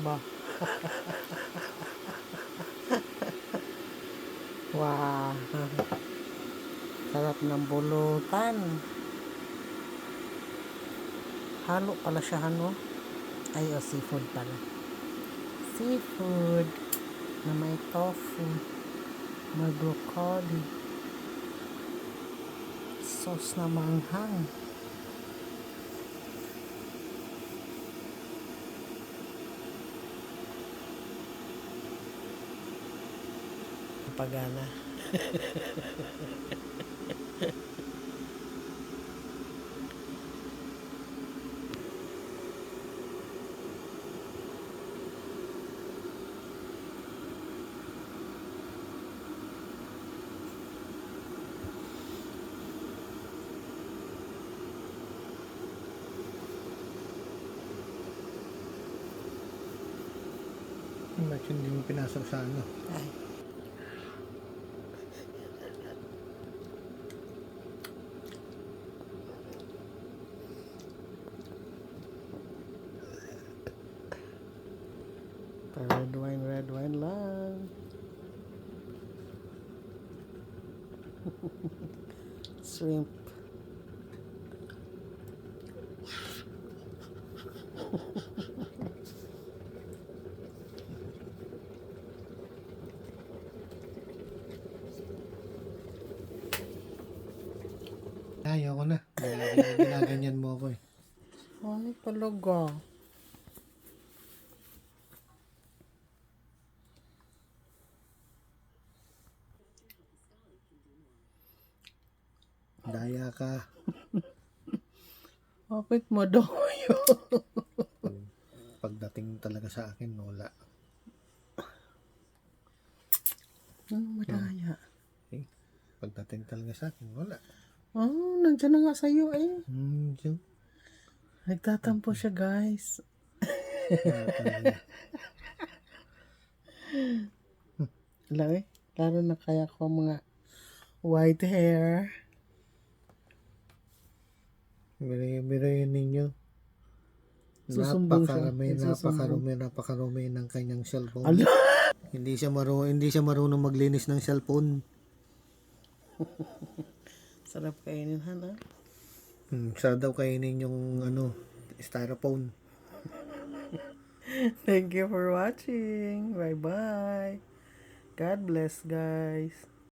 Ba? Wow. Sarap ng bulutan. Halo pala siya, ano? Ay, seafood pala. Seafood na may tofu, may broccoli, sauce na manghang. Pagana. Ba't hindi mo pinasok sa ano? Ay. Red wine lang. Shrimp. Ayaw ko na. Ginaganyan mo ako eh. Ano talaga? Daya ka. Bakit mo daw yun? Pagdating talaga sa akin, wala. Ano madaya? Okay. Pagdating talaga sa akin, wala. Oh, nandiyan na nga sa'yo eh. Diyan. Nagtatampo siya, guys. Alam eh, lalo na kaya ko mga white hair. Birayin ninyo. Susumbong siya. Susumbong. Napakarumi ng kanyang cellphone. Ala! Hindi siya marunong maglinis ng cellphone. Sarap kainin, ha? Sa daw kainin yung ano, styrofoam. Thank you for watching. Bye-bye. God bless, guys.